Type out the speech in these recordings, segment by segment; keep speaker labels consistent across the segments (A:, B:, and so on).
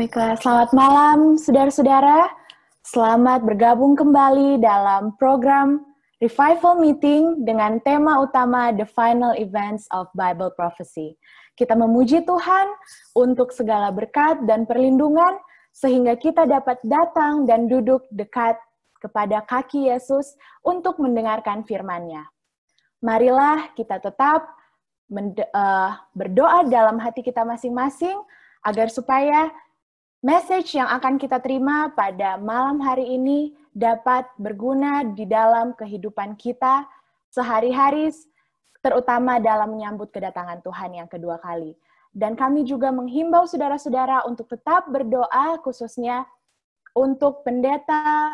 A: Baiklah, selamat malam saudara-saudara. Selamat bergabung kembali dalam program Revival Meeting dengan tema utama The Final Events of Bible Prophecy. Kita memuji Tuhan untuk segala berkat dan perlindungan sehingga kita dapat datang dan duduk dekat kepada kaki Yesus untuk mendengarkan firman-Nya. Marilah kita tetap berdoa dalam hati kita masing-masing agar supaya message yang akan kita terima pada malam hari ini dapat berguna di dalam kehidupan kita sehari-hari, terutama dalam menyambut kedatangan Tuhan yang kedua kali. Dan kami juga menghimbau saudara-saudara untuk tetap berdoa, khususnya untuk Pendeta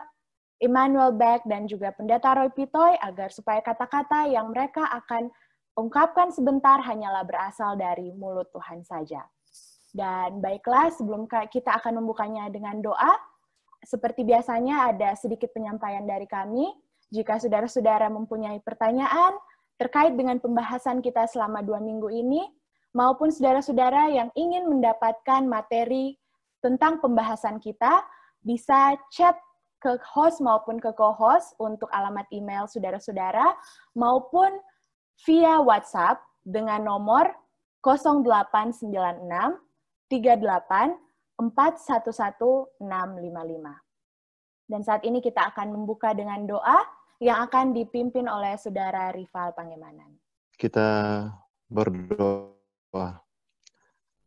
A: Emmanuel Beck dan juga Pendeta Roy Pitoy, agar supaya kata-kata yang mereka akan ungkapkan sebentar hanyalah berasal dari mulut Tuhan saja. Dan baiklah, sebelum kita akan membukanya dengan doa, seperti biasanya ada sedikit penyampaian dari kami. Jika saudara-saudara mempunyai pertanyaan terkait dengan pembahasan kita selama 2 minggu ini, maupun saudara-saudara yang ingin mendapatkan materi tentang pembahasan kita, bisa chat ke host maupun ke co-host untuk alamat email saudara-saudara, maupun via WhatsApp dengan nomor 0896 38 411655. Dan saat ini kita akan membuka dengan doa yang akan dipimpin oleh Saudara Rival Pangemanan.
B: Kita berdoa.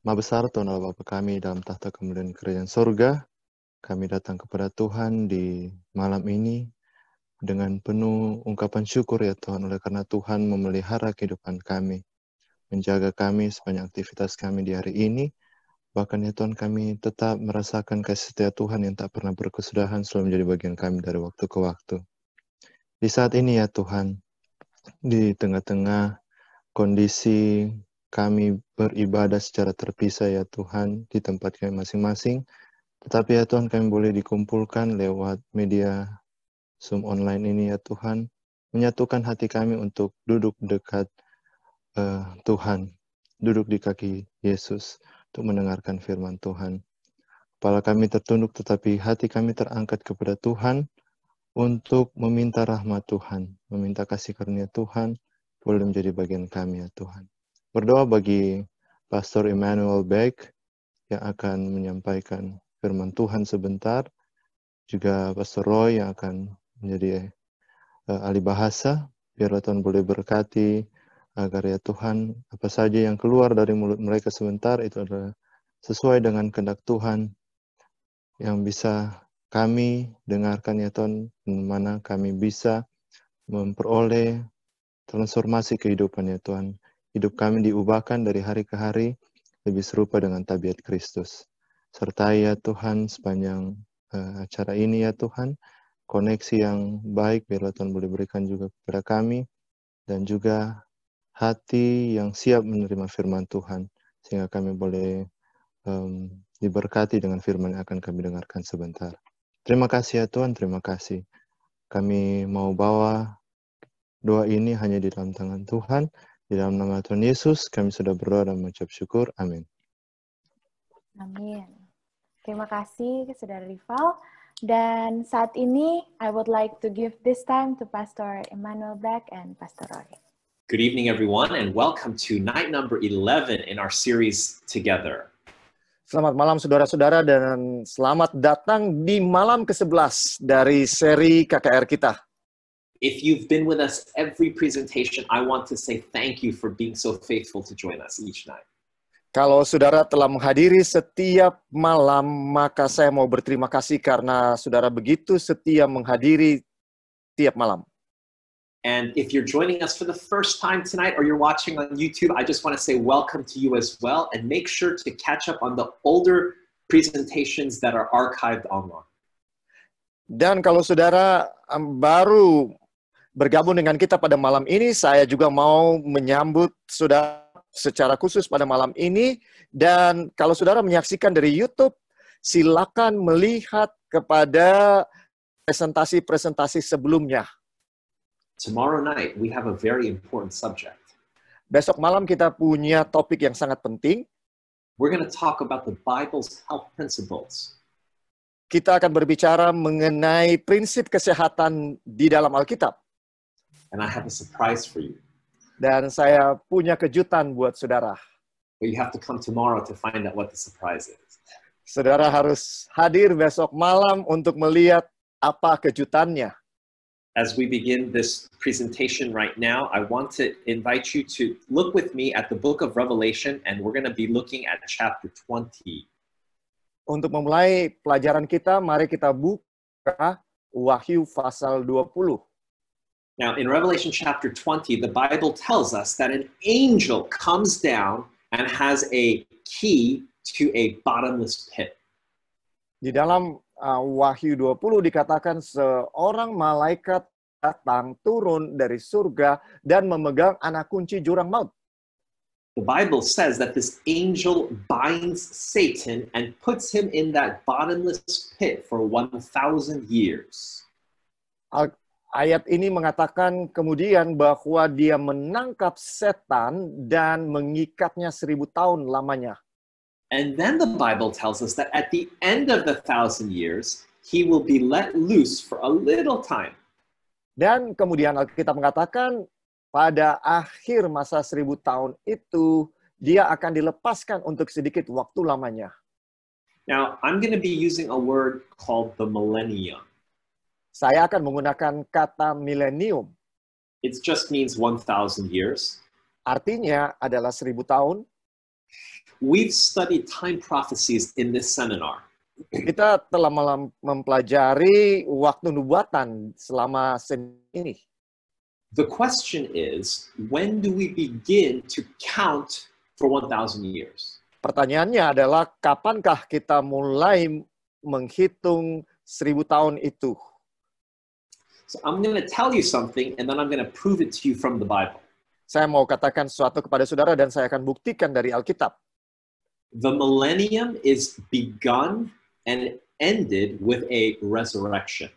B: Maha besar Tuhan Allah Bapa kami dalam tahta kemuliaan kerajaan surga, kami datang kepada Tuhan di malam ini dengan penuh ungkapan syukur ya Tuhan, oleh karena Tuhan memelihara kehidupan kami, menjaga kami sepanjang aktivitas kami di hari ini. Bahkan ya Tuhan, kami tetap merasakan kasih setia Tuhan yang tak pernah berkesudahan selalu menjadi bagian kami dari waktu ke waktu. Di saat ini ya Tuhan, di tengah-tengah kondisi kami beribadah secara terpisah ya Tuhan, di tempat kami masing-masing, tetapi ya Tuhan, kami boleh dikumpulkan lewat media Zoom online ini ya Tuhan, menyatukan hati kami untuk duduk dekat Tuhan, duduk di kaki Yesus, untuk mendengarkan firman Tuhan. Kepala kami tertunduk, tetapi hati kami terangkat kepada Tuhan untuk meminta rahmat Tuhan, meminta kasih karunia Tuhan, boleh menjadi bagian kami ya Tuhan. Berdoa bagi Pastor Emmanuel Beck yang akan menyampaikan firman Tuhan sebentar, juga Pastor Roy yang akan menjadi ahli bahasa, biarlah Tuhan boleh berkati, agar ya Tuhan, apa saja yang keluar dari mulut mereka sebentar, itu adalah sesuai dengan kehendak Tuhan, yang bisa kami dengarkan ya Tuhan, mana kami bisa memperoleh transformasi kehidupan ya Tuhan. Hidup kami diubahkan dari hari ke hari, lebih serupa dengan tabiat Kristus. Sertai ya Tuhan, sepanjang acara ini ya Tuhan, koneksi yang baik, biarlah Tuhan boleh berikan juga kepada kami, dan juga hati yang siap menerima firman Tuhan, sehingga kami boleh diberkati dengan firman yang akan kami dengarkan sebentar. Terima kasih ya Tuhan, terima kasih. Kami mau bawa doa ini hanya di dalam tangan Tuhan. Di dalam nama Tuhan Yesus, kami sudah berdoa dan mengucap syukur. Amin.
A: Amin. Terima kasih, Saudara Rival. Dan saat ini, I would like to give this time to Pastor Emmanuel Beck and Pastor Roy.
C: Good evening, everyone, and welcome to night number 11 in our series Together.
D: Selamat malam, saudara-saudara, dan selamat datang di malam ke-11 dari seri KKR kita.
C: If you've been with us every presentation, I want to say thank you for being so faithful to join us each night.
D: Kalau saudara telah menghadiri setiap malam, maka saya mau berterima kasih karena saudara begitu setia menghadiri tiap malam.
C: And if you're joining us for the first time tonight or you're watching on YouTube, I just want to say welcome to you as well, and make sure to catch up on the older presentations that are archived online.
D: Dan kalau saudara baru bergabung dengan kita pada malam ini, saya juga mau menyambut saudara secara khusus pada malam ini. Dan kalau saudara menyaksikan dari YouTube, silakan melihat kepada presentasi-presentasi sebelumnya.
C: Tomorrow night, we have a very important subject.
D: Besok malam kita punya topik yang sangat penting.
C: We're going to talk about the Bible's health principles.
D: Kita akan berbicara mengenai prinsip kesehatan di dalam Alkitab.
C: And I have a surprise for you.
D: Dan saya punya kejutan buat saudara.
C: But you have to come tomorrow to find out what the surprise is.
D: Saudara harus hadir besok malam untuk melihat apa kejutannya.
C: As we begin this presentation right now, I want to invite you to look with me at the book of Revelation, and we're going to be looking at chapter 20.
D: Untuk memulai pelajaran kita, mari kita buka Wahyu pasal 20.
C: Now, in Revelation chapter 20, the Bible tells us that an angel comes down and has a key to a bottomless pit.
D: Di dalam Wahyu 20 dikatakan seorang malaikat datang turun dari surga dan memegang anak kunci jurang maut.
C: The Bible says that this angel binds Satan and puts him in that bottomless pit for 1,000 years.
D: Ayat ini mengatakan kemudian bahwa dia menangkap setan dan mengikatnya 1000 tahun lamanya.
C: And then the Bible tells us that at the end of the 1,000 years, he will be let loose for a little time.
D: Dan kemudian Alkitab mengatakan pada akhir masa 1000 tahun itu, dia akan dilepaskan untuk sedikit waktu lamanya.
C: Now, I'm going to be using a word called the millennium.
D: Saya akan menggunakan kata milenium.
C: It just means 1,000 years.
D: Artinya adalah 1000 tahun.
C: We've studied time prophecies in this seminar.
D: Kita telah mempelajari waktu nubuatan selama ini.
C: The question is, when do we begin to count for 1,000 years?
D: Pertanyaannya adalah, kapankah kita mulai menghitung 1000 tahun itu?
C: So I'm going to tell you something, and then I'm going to prove it to you from the Bible.
D: Saya mau katakan sesuatu kepada saudara, dan saya akan buktikan dari Alkitab.
C: The millennium is begun and ended with a resurrection.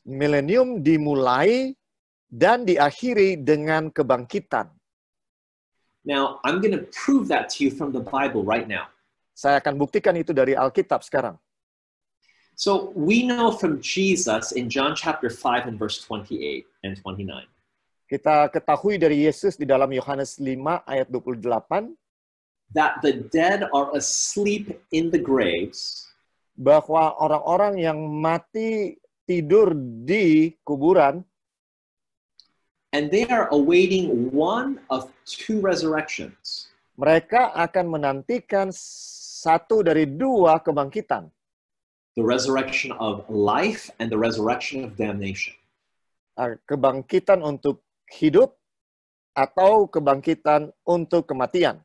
D: Milenium dimulai dan diakhiri dengan kebangkitan.
C: Now, I'm going to prove that to you from the Bible right now.
D: Saya akan buktikan itu dari Alkitab sekarang.
C: So, we know from Jesus in John chapter 5 and verse 28 and 29.
D: Kita ketahui dari Yesus di dalam Yohanes 5 ayat 28
C: that the dead are asleep in the graves,
D: bahwa orang-orang yang mati tidur di kuburan,
C: and they are awaiting one of two resurrections.
D: Mereka akan menantikan satu dari dua kebangkitan.
C: The resurrection of life and the resurrection of damnation.
D: Kebangkitan untuk hidup atau kebangkitan untuk kematian.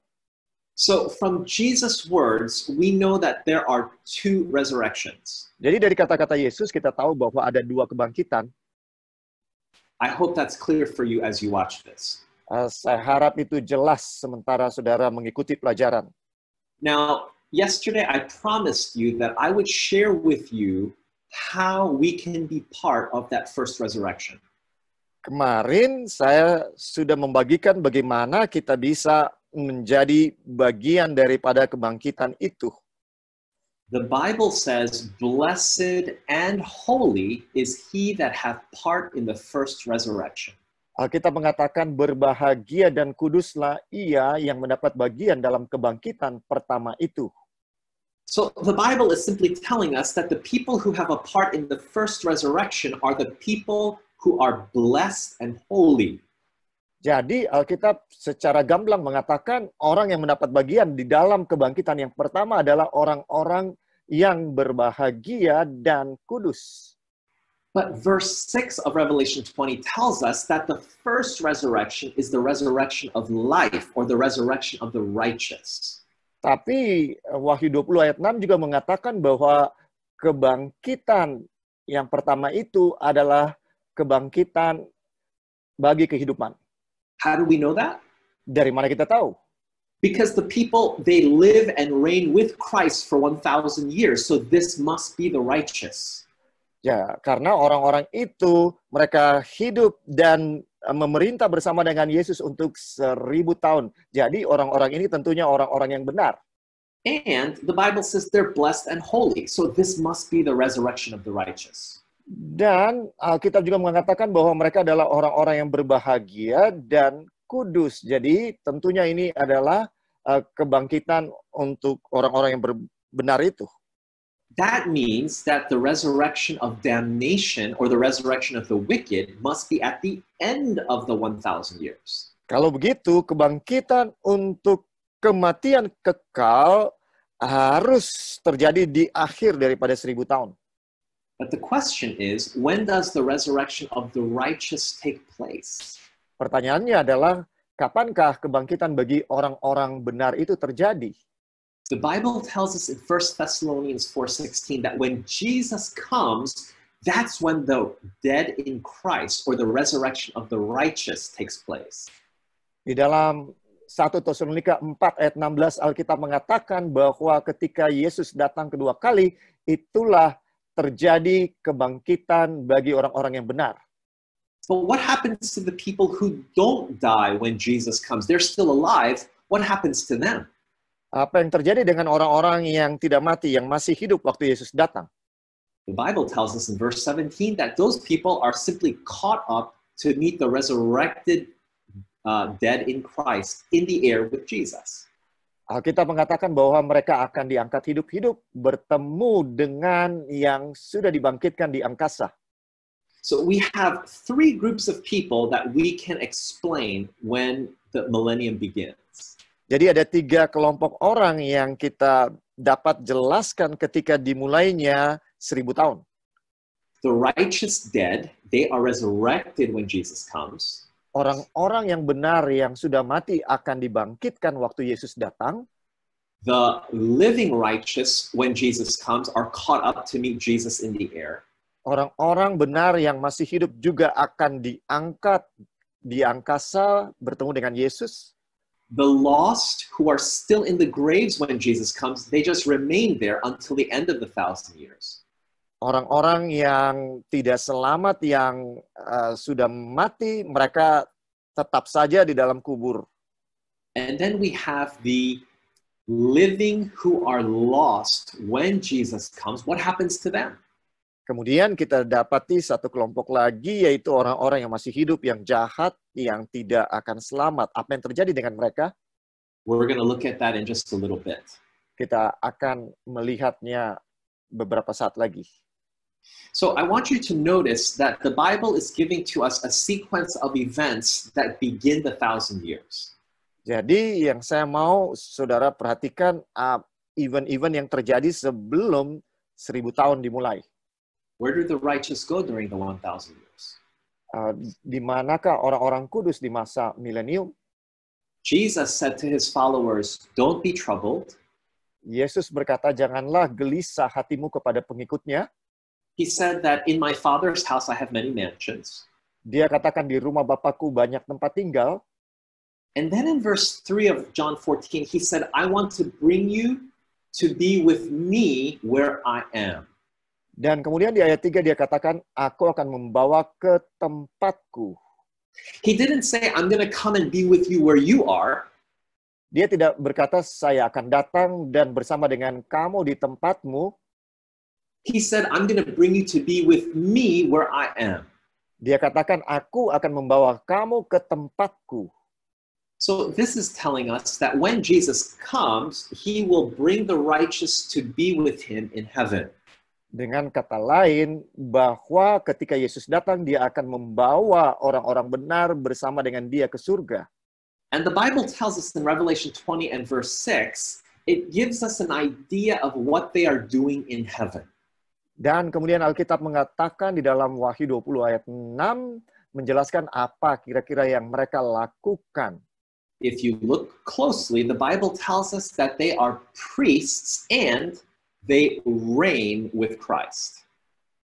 C: So from Jesus' words, we know that there are two resurrections.
D: Jadi dari kata-kata Yesus kita tahu bahwa ada dua kebangkitan.
C: I hope that's clear for you as you watch this.
D: Saya harap itu jelas sementara saudara mengikuti pelajaran.
C: Now, yesterday I promised you that I would share with you how we can be part of that first resurrection.
D: Kemarin saya sudah membagikan bagaimana kita bisa menjadi bagian daripada kebangkitan itu.
C: The Bible says, "Blessed and holy is he that hath part in the first resurrection."
D: Alkitab mengatakan berbahagia dan kuduslah ia yang mendapat bagian dalam kebangkitan pertama itu.
C: So the Bible is simply telling us that the people who have a part in the first resurrection are the people who are blessed and holy.
D: Jadi Alkitab secara gamblang mengatakan orang yang mendapat bagian di dalam kebangkitan yang pertama adalah orang-orang yang berbahagia dan kudus.
C: But verse 6 of Revelation 20 tells us that the first resurrection is the resurrection of life or the resurrection of the righteous.
D: Tapi Wahyu 20 ayat 6 juga mengatakan bahwa kebangkitan yang pertama itu adalah kebangkitan bagi kehidupan.
C: How do we know that?
D: Dari mana kita tahu?
C: Because the people, they live and reign with Christ for 1,000 years. So this must be the righteous.
D: Ya, karena orang-orang itu mereka hidup dan memerintah bersama dengan Yesus untuk 1000 tahun. Jadi orang-orang ini tentunya orang-orang yang benar.
C: And the Bible says they're blessed and holy. So this must be the resurrection of the righteous.
D: Dan Alkitab juga mengatakan bahwa mereka adalah orang-orang yang berbahagia dan kudus. Jadi tentunya ini adalah kebangkitan untuk orang-orang yang benar itu.
C: That means that the resurrection of damnation or the resurrection of the wicked must be at the end of the 1,000 years.
D: Kalau begitu, kebangkitan untuk kematian kekal harus terjadi di akhir daripada 1000 tahun.
C: But the question is, when does the resurrection of the righteous take place?
D: Pertanyaannya adalah, kapankah kebangkitan bagi orang-orang benar itu terjadi?
C: The Bible tells us in 1 Thessalonians 4:16 that when Jesus comes, that's when the dead in Christ or the resurrection of the righteous takes place.
D: Di dalam 1 Tesalonika 4 ayat 16 Alkitab mengatakan bahwa ketika Yesus datang kedua kali, itulah terjadi kebangkitan bagi orang-orang yang benar.
C: But what happens to the people who don't die when Jesus comes? They're still alive. What happens to them?
D: Apa yang terjadi dengan orang-orang yang tidak mati, yang masih hidup waktu Yesus datang?
C: The Bible tells us in verse 17 that those people are simply caught up to meet the resurrected dead in Christ in the air with Jesus.
D: Alkitab mengatakan bahwa mereka akan diangkat hidup-hidup bertemu dengan yang sudah dibangkitkan di angkasa.
C: So we have three groups of people that we can explain when the millennium begins.
D: Jadi ada 3 kelompok orang yang kita dapat jelaskan ketika dimulainya 1000 tahun.
C: The righteous dead, they are resurrected when Jesus comes.
D: Orang-orang yang benar yang sudah mati akan dibangkitkan waktu Yesus datang.
C: The living righteous, when Jesus comes, are caught up to meet Jesus in the air.
D: Orang-orang benar yang masih hidup juga akan diangkat di angkasa bertemu dengan Yesus.
C: The lost who are still in the graves when Jesus comes, they just remain there until the end of the 1,000 years.
D: Orang-orang yang tidak selamat, yang sudah mati, mereka tetap saja di dalam kubur.
C: And then we have the living who are lost when Jesus comes. What happens to them?
D: Kemudian kita dapati satu kelompok lagi, yaitu orang-orang yang masih hidup, yang jahat, yang tidak akan selamat. Apa yang terjadi dengan mereka?
C: We're going to look at that in just a little bit.
D: Kita akan melihatnya beberapa saat lagi.
C: So I want you to notice that the Bible is giving to us a sequence of events that begin the 1,000 years.
D: Jadi yang saya mau saudara perhatikan event-event yang terjadi sebelum 1000 tahun dimulai.
C: Where do the righteous go during the 1,000 years?
D: Di manakah orang-orang kudus di masa milenium?
C: Jesus said to his followers, "Don't be troubled."
D: Yesus berkata, janganlah gelisah hatimu kepada pengikutnya.
C: He said that in my Father's house I have many mansions.
D: Dia katakan di rumah Bapakku banyak tempat tinggal.
C: And then in verse 3 of John 14, he said, "I want to bring you to be with me where I am."
D: Dan kemudian di ayat 3 dia katakan, aku akan membawa ke tempatku.
C: He didn't say, "I'm going to come and be with you where you are."
D: Dia tidak berkata, saya akan datang dan bersama dengan kamu di tempatmu.
C: He said, "I'm going to bring you to be with me where I am."
D: Dia katakan, aku akan membawa kamu ke tempatku.
C: So this is telling us that when Jesus comes, he will bring the righteous to be with him in heaven.
D: Dengan kata lain, bahwa ketika Yesus datang, dia akan membawa orang-orang benar bersama dengan dia ke surga.
C: And the Bible tells us in Revelation 20 and verse 6, it gives us an idea of what they are doing in heaven.
D: Dan kemudian Alkitab mengatakan di dalam Wahyu 20 ayat 6, menjelaskan apa kira-kira yang mereka lakukan.
C: If you look closely, the Bible tells us that they are priests and they reign with Christ.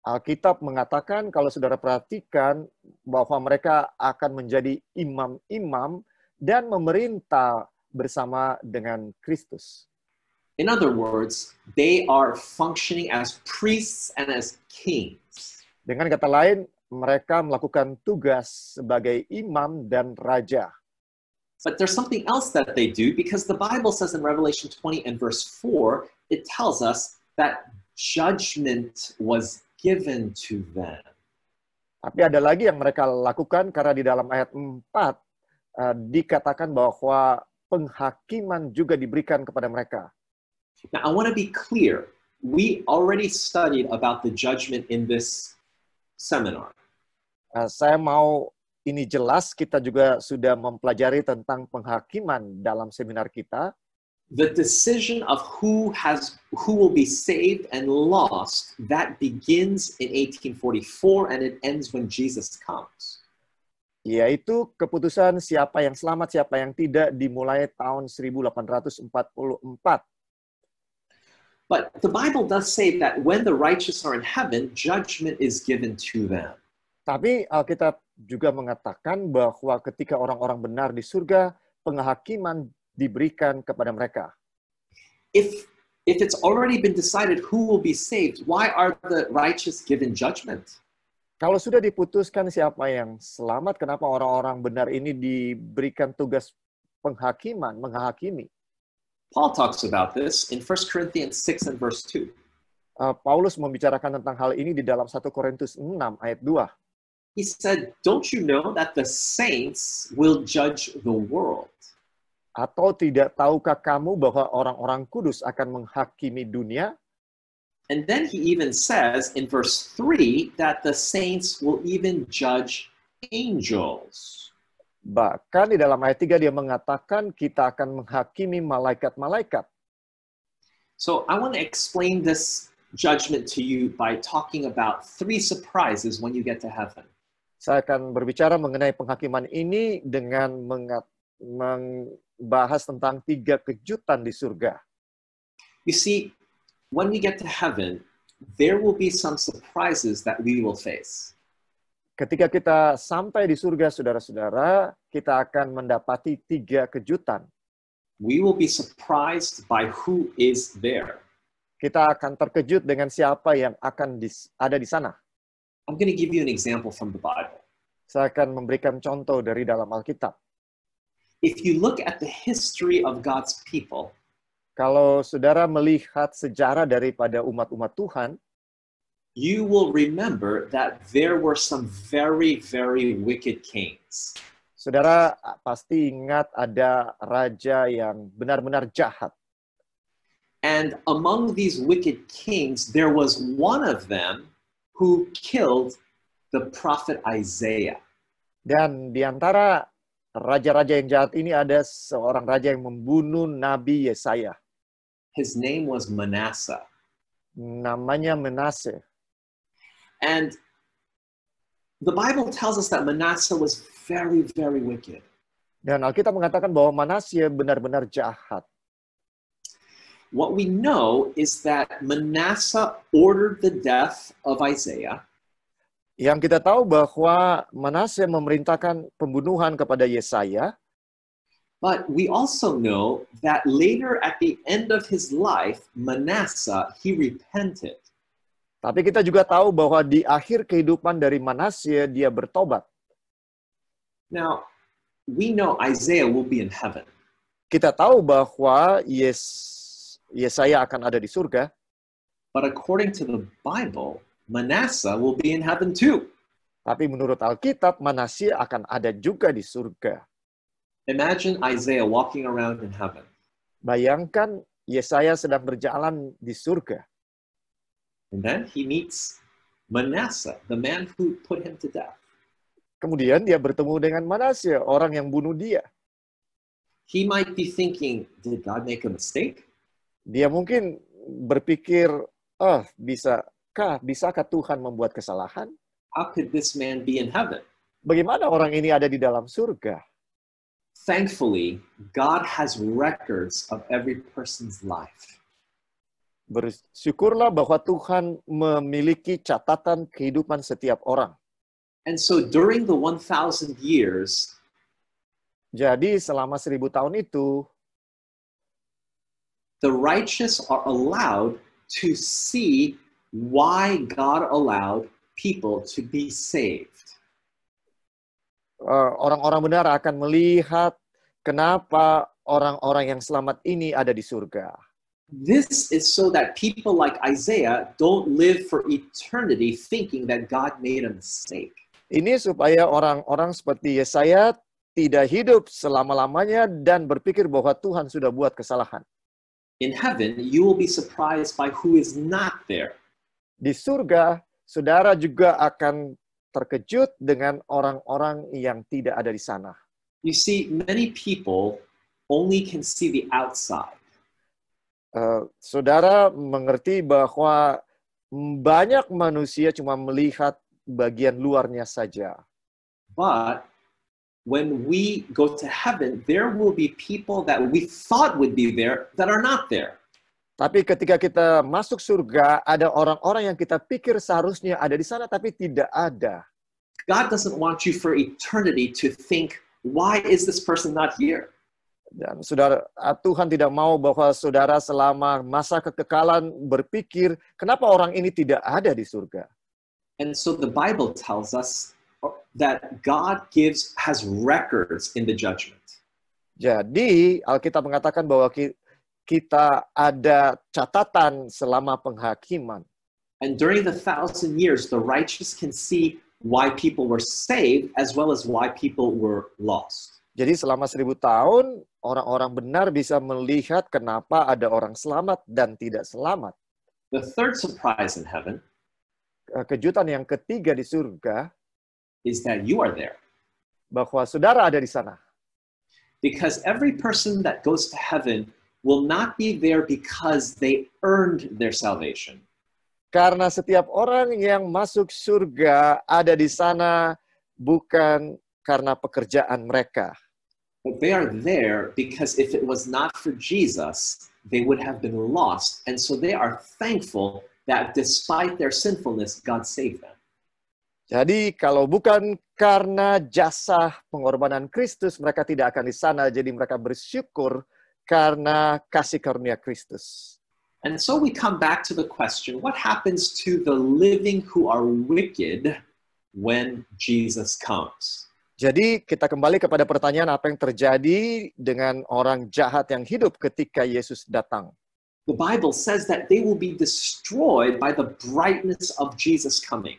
D: Alkitab mengatakan, kalau saudara perhatikan, bahwa mereka akan menjadi imam-imam dan memerintah bersama dengan Kristus.
C: In other words, they are functioning as priests and as kings.
D: Dengan kata lain, mereka melakukan tugas sebagai imam dan raja.
C: But there's something else that they do, because the Bible says in Revelation 20 and verse 4, it tells us that judgment was given to them.
D: Tapi ada lagi yang mereka lakukan, karena di dalam ayat 4 dikatakan bahwa penghakiman juga diberikan kepada mereka.
C: Now, I want to be clear. We already studied about the judgment in this seminar.
D: Saya mau ini jelas, kita juga sudah mempelajari tentang penghakiman dalam seminar kita.
C: The decision of who will be saved and lost, that begins in 1844 and it ends when Jesus comes.
D: Yaitu keputusan siapa yang selamat, siapa yang tidak, dimulai tahun 1844.
C: But the Bible does say that when the righteous are in heaven, judgment is given to them.
D: Tapi Alkitab juga mengatakan bahwa ketika orang-orang benar di surga, penghakiman diberikan kepada mereka.
C: If it's already been decided who will be saved, why are the righteous given judgment?
D: Kalau sudah diputuskan siapa yang selamat, kenapa orang-orang benar ini diberikan tugas penghakiman, menghakimi?
C: Paul talks about this in 1 Corinthians 6 and verse 2.
D: Paulus membicarakan tentang hal ini di dalam 1 Korintus 6 ayat 2.
C: He said, "Don't you know that the saints will judge the world?"
D: Atau tidak tahukah kamu bahwa orang-orang kudus akan menghakimi dunia?
C: And then he even says in verse 3 that the saints will even judge angels.
D: Bahkan di dalam ayat 3 dia mengatakan kita akan menghakimi malaikat-malaikat.
C: So I want to explain this judgment to you by talking about 3 surprises when you get to heaven.
D: Saya akan berbicara mengenai penghakiman ini dengan membahas tentang 3 kejutan di surga.
C: You see, when we get to heaven, there will be some surprises that we will face.
D: Ketika kita sampai di surga, saudara-saudara, kita akan mendapati 3 kejutan.
C: We will be surprised by who is there.
D: Kita akan terkejut dengan siapa yang akan ada di sana.
C: I'm going to give you an example from the Bible.
D: Saya akan memberikan contoh dari dalam Alkitab.
C: If you look at the history of God's people,
D: kalau saudara melihat sejarah daripada umat-umat Tuhan,
C: you will remember that there were some very, very wicked kings.
D: Saudara pasti ingat ada raja yang benar-benar jahat.
C: And among these wicked kings, there was one of them who killed the prophet Isaiah.
D: Dan di antara raja-raja yang jahat ini ada seorang raja yang membunuh Nabi Yesaya.
C: His name was Manasseh.
D: Namanya Manasseh.
C: And the Bible tells us that Manasseh was very, very wicked.
D: Dan Alkitab mengatakan bahwa Manasseh benar-benar jahat.
C: What we know is that Manasseh ordered the death of Isaiah.
D: Yang kita tahu bahwa Manasseh memerintahkan pembunuhan kepada Yesaya.
C: But we also know that later at the end of his life, Manasseh, he repented.
D: Tapi kita juga tahu bahwa di akhir kehidupan dari Manasseh, dia bertobat.
C: Now, we know Isaiah will be in heaven.
D: Kita tahu bahwa Yesaya akan ada di surga.
C: But according to the Bible, Manasseh will be in heaven too.
D: Tapi menurut Alkitab, Manasseh akan ada juga di surga.
C: Imagine Isaiah walking around in heaven.
D: Bayangkan Yesaya sedang berjalan di surga.
C: And then he meets Manasseh, the man who put him to death.
D: Kemudian dia bertemu dengan Manasseh, orang yang bunuh dia.
C: He might be thinking, did God make a mistake?
D: Dia mungkin berpikir, bisakah Tuhan membuat kesalahan?
C: How could this man be in heaven?
D: Bagaimana orang ini ada di dalam surga?
C: Thankfully, God has records of every person's life.
D: Bersyukurlah bahwa Tuhan memiliki catatan kehidupan setiap orang.
C: And so during the 1,000 years,
D: jadi selama 1000 tahun itu,
C: the righteous are allowed to see why God allowed people to be saved.
D: Orang-orang benar akan melihat kenapa orang-orang yang selamat ini ada di surga.
C: This is so that people like Isaiah don't live for eternity thinking that God made a mistake.
D: Ini supaya orang-orang seperti Yesaya tidak hidup selama-lamanya dan berpikir bahwa Tuhan sudah buat kesalahan.
C: In heaven, you will be surprised by who is not there.
D: Di surga, saudara juga akan terkejut dengan orang-orang yang tidak ada di sana.
C: You see, many people only can see the outside.
D: Saudara mengerti bahwa banyak manusia cuma melihat bagian luarnya saja.
C: But when we go to heaven, there will be people that we thought would be there that are not there.
D: Tapi ketika kita masuk surga, ada orang-orang yang kita pikir seharusnya ada di sana, tapi tidak ada.
C: God doesn't want you for eternity to think, why is this person not here?
D: Dan saudara, Tuhan tidak mau bahwa saudara selama masa kekekalan berpikir, kenapa orang ini tidak ada di surga?
C: And so the Bible tells us that God has records in the judgment.
D: Jadi, Alkitab mengatakan bahwa kita ada catatan selama penghakiman.
C: And during the 1,000 years, the righteous can see why people were saved as well as why people were lost.
D: Jadi selama 1000 tahun, orang-orang benar bisa melihat kenapa ada orang selamat dan tidak selamat.
C: The third surprise in heaven
D: Kejutan yang ketiga di surga
C: is that you are there.
D: Bahwa saudara ada di sana.
C: Because every person that goes to heaven will not be there because they earned their salvation.
D: Karena setiap orang yang masuk surga ada di sana bukan karena pekerjaan mereka.
C: But they are there because if it was not for Jesus, they would have been lost. And so they are thankful that despite their sinfulness, God saved them.
D: Jadi kalau bukan karena jasa pengorbanan Kristus, mereka tidak akan di sana. Jadi mereka bersyukur karena kasih karunia Kristus.
C: And so we come back to the question, what happens to the living who are wicked when Jesus comes?
D: Jadi kita kembali kepada pertanyaan apa yang terjadi dengan orang jahat yang hidup ketika Yesus datang.
C: The Bible says that they will be destroyed by the brightness of Jesus coming.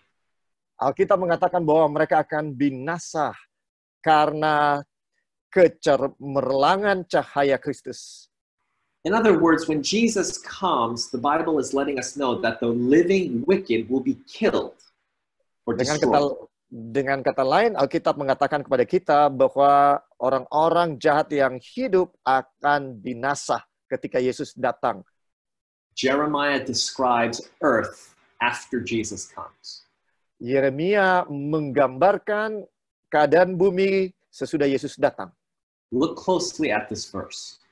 D: Alkitab mengatakan bahwa mereka akan binasa karena kecemerlangan cahaya Kristus.
C: In other words, when Jesus comes, the Bible is letting us know that the living wicked will be killed or destroyed.
D: Dengan kata lain, Alkitab mengatakan kepada kita bahwa orang-orang jahat yang hidup akan binasa ketika Yesus datang.
C: Jeremiah describes earth after Jesus comes.
D: Yeremia menggambarkan keadaan bumi sesudah Yesus datang.
C: Look closely at this verse.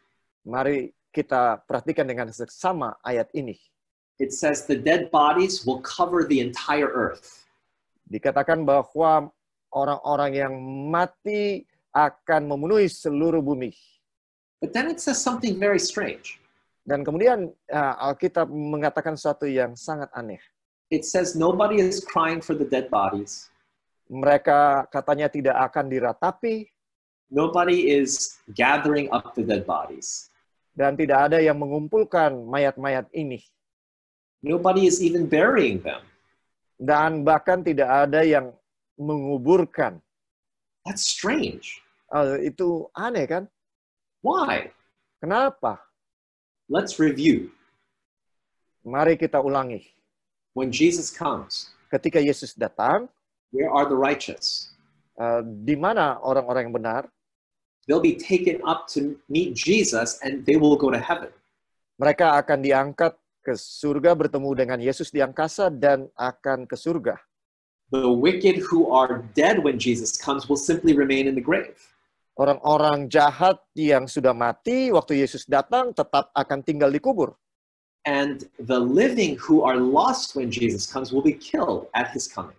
D: Mari kita perhatikan dengan seksama ayat ini.
C: It says the dead bodies will cover the entire earth.
D: Dikatakan bahwa orang-orang yang mati akan memenuhi seluruh bumi.
C: But then it says something very strange.
D: Dan kemudian Alkitab mengatakan sesuatu yang sangat aneh.
C: It says nobody is crying for the dead bodies.
D: Mereka katanya tidak akan diratapi.
C: Nobody is gathering up the dead bodies.
D: Dan tidak ada yang mengumpulkan mayat-mayat ini.
C: Nobody is even burying them.
D: Dan bahkan tidak ada yang menguburkan.
C: That's strange.
D: Itu aneh kan?
C: Why?
D: Kenapa?
C: Let's review.
D: Mari kita ulangi.
C: When Jesus comes,
D: Ketika Yesus datang,
C: where are the righteous?
D: Di mana orang-orang yang benar?
C: They'll be taken up to meet Jesus and they will go to heaven.
D: Mereka akan diangkat ke surga bertemu dengan Yesus di angkasa dan akan ke surga.
C: The wicked who are dead when Jesus comes will simply remain in the grave.
D: Orang-orang jahat yang sudah mati waktu Yesus datang tetap akan tinggal di kubur.
C: And the living who are lost when Jesus comes will be killed at his coming.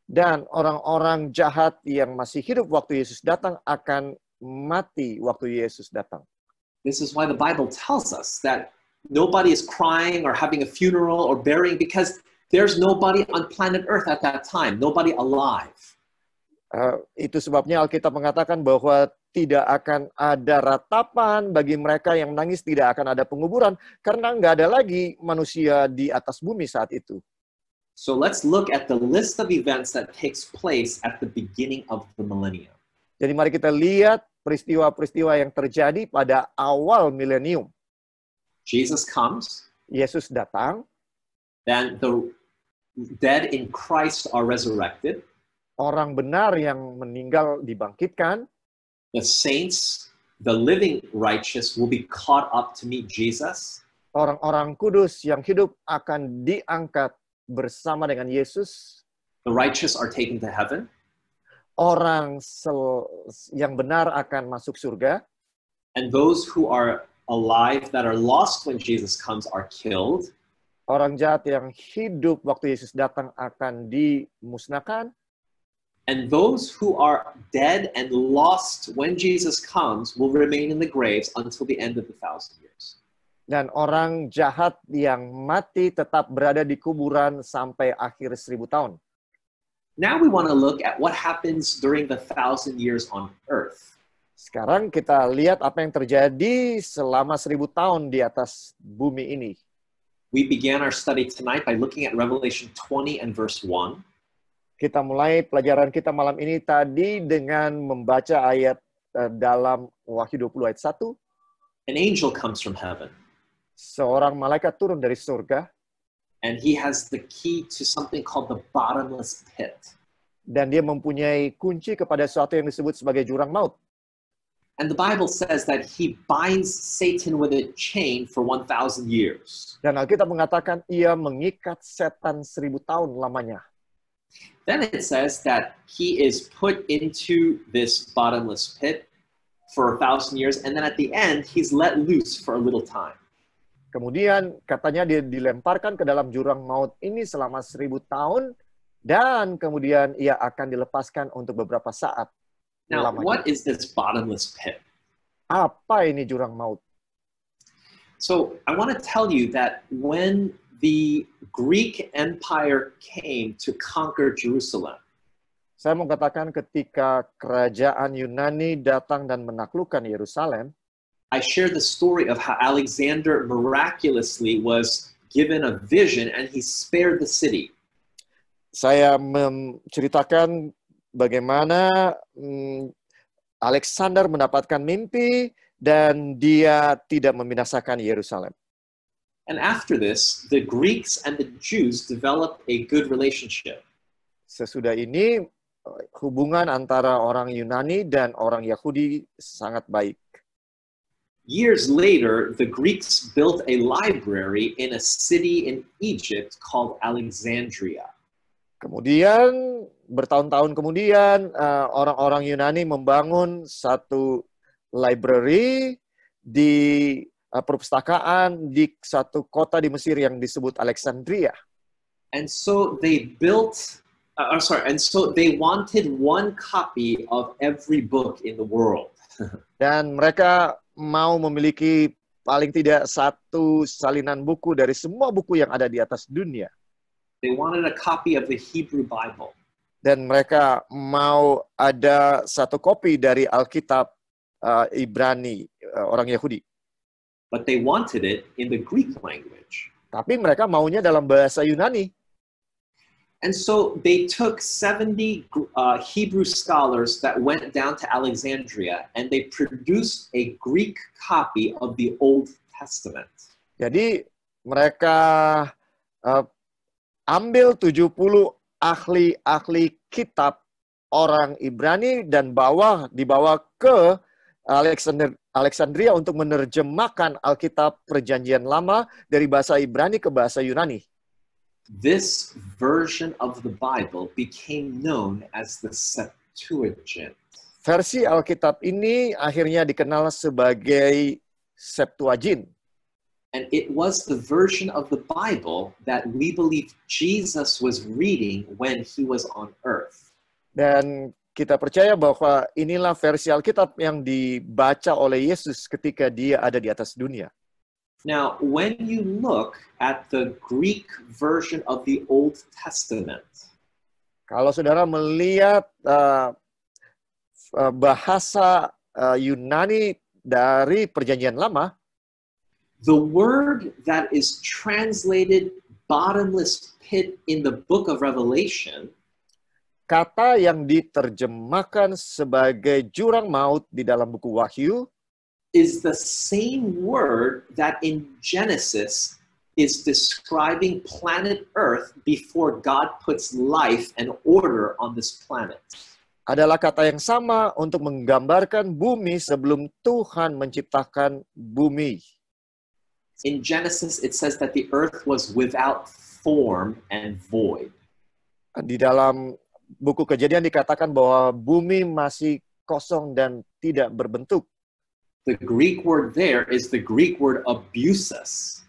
D: Dan orang-orang jahat yang masih hidup waktu Yesus datang akan mati waktu Yesus datang.
C: This is why the Bible tells us that nobody is crying or having a funeral or burying because There's nobody on planet Earth at that time, nobody alive.
D: Itu sebabnya Alkitab mengatakan bahwa tidak akan ada ratapan bagi mereka yang menangis, tidak akan ada penguburan, karena nggak ada lagi manusia di atas bumi saat itu.
C: So let's look at the list of events that takes place at the beginning of the millennium.
D: Jadi mari kita lihat peristiwa-peristiwa yang terjadi pada awal milenium.
C: Jesus comes,
D: Yesus datang,
C: then the dead in Christ are resurrected.
D: orang benar yang meninggal dibangkitkan,
C: The saints, the living righteous, will be caught up to meet Jesus.
D: orang-orang kudus yang hidup akan diangkat bersama dengan Yesus.
C: The righteous are taken to heaven.
D: Orang yang benar akan masuk surga.
C: And those who are alive that are lost when Jesus comes are killed.
D: Orang jahat yang hidup waktu Yesus datang akan dimusnahkan.
C: And those who are dead and lost when Jesus comes will remain in the graves until the end of the 1,000 years.
D: Dan orang jahat yang mati tetap berada di kuburan sampai akhir 1000 tahun.
C: Now we want to look at what happens during the 1,000 years on earth.
D: Sekarang kita lihat apa yang terjadi selama 1000 tahun di atas bumi ini.
C: We began our study tonight by looking at Revelation 20 and verse 1.
D: Kita mulai pelajaran kita malam ini tadi dengan membaca ayat dalam Wahyu 20 ayat 1.
C: An angel comes from heaven.
D: Seorang malaikat turun dari surga.
C: And he has the key to something called the bottomless pit.
D: Dan dia mempunyai kunci kepada sesuatu yang disebut sebagai jurang maut.
C: And the Bible says that he binds Satan with a chain for 1,000 years.
D: Dan Alkitab mengatakan ia mengikat setan 1000 tahun lamanya.
C: Then it says that he is put into this bottomless pit for 1,000 years, and then at the end, he's let loose for a little time.
D: Kemudian katanya dia dilemparkan ke dalam jurang maut ini selama 1000 tahun, dan kemudian ia akan dilepaskan untuk beberapa saat.
C: Now,
D: lamanya.
C: what is this bottomless pit?
D: Apa ini jurang maut?
C: So I want to tell you that when the Greek Empire came to conquer Jerusalem,
D: Saya mau katakan ketika kerajaan Yunani datang dan menaklukkan Yerusalem,
C: I share the story of how Alexander miraculously was given a vision and he spared the city.
D: saya menceritakan bagaimana Alexander mendapatkan mimpi dan dia tidak membinasakan Yerusalem.
C: And after this, the Greeks and the Jews developed a good relationship.
D: Sesudah ini, hubungan antara orang Yunani dan orang Yahudi sangat baik.
C: Years later, the Greeks built a library in a city in Egypt called Alexandria.
D: Kemudian, bertahun-tahun kemudian, orang-orang Yunani membangun satu library di perpustakaan di satu kota di Mesir yang disebut Alexandria.
C: And so they built, and so they wanted one copy of every book in the world.
D: Dan mereka mau memiliki paling tidak satu salinan buku dari semua buku yang ada di atas dunia.
C: They wanted a copy of the Hebrew Bible.
D: Dan mereka mau ada satu kopi dari Alkitab Ibrani, orang Yahudi.
C: But they wanted it in the Greek language.
D: Tapi mereka maunya dalam bahasa Yunani.
C: And so they took 70 Hebrew scholars that went down to Alexandria and they produced a Greek copy of the Old Testament.
D: Jadi mereka ambil 70 ahli-ahli kitab orang Ibrani dan dibawa ke Alexandria untuk menerjemahkan Alkitab Perjanjian Lama dari bahasa Ibrani ke bahasa Yunani.
C: This version of the Bible became known as the Septuagint.
D: Versi Alkitab ini akhirnya dikenal sebagai Septuagint.
C: And it was the version of the Bible that we believe Jesus was reading when he was on earth.
D: Dan kita percaya bahwa inilah versi Alkitab yang dibaca oleh Yesus ketika dia ada di atas dunia.
C: Now, when you look at the Greek version of the Old Testament,
D: Kalau saudara melihat bahasa Yunani dari Perjanjian Lama,
C: the word that is translated bottomless pit in the book of Revelation
D: kata yang diterjemahkan sebagai jurang maut di dalam buku Wahyu
C: is the same word that in Genesis is describing planet Earth before God puts life and order on this planet.
D: adalah kata yang sama untuk menggambarkan bumi sebelum Tuhan menciptakan bumi.
C: In Genesis, it says that the earth was without form and void.
D: Di dalam buku Kejadian dikatakan bahwa bumi masih kosong dan tidak berbentuk.
C: The Greek word there is the Greek word abusos.